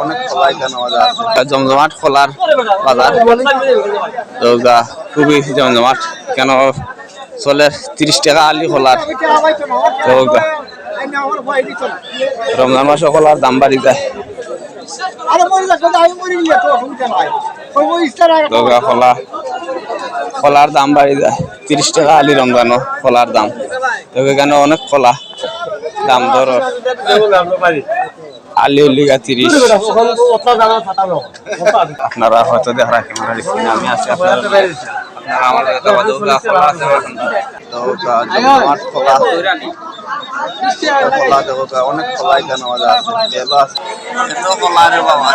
অনেক খোলা এখানে জমজমাট খোলার বাজার তো খুবই জমজমাট কেন চলে 30 টাকা আলি খোলার তো রমজান মাসে খোলার দাম বাড়ি যায় খোলা খোলার দাম বাড়ি যায় 30 টাকা আলি রমজানো খোলার দাম তো এখানে অনেক খোলা দাম দর আলি উল্লিগা 30 আপনারা হয়তো দেখা ক্যামেরার স্ক্রিনে আমি আছি আপনারা আমাদের খোলা আছে খোলা অনেক খোলা এখানে খোলা রে বাবা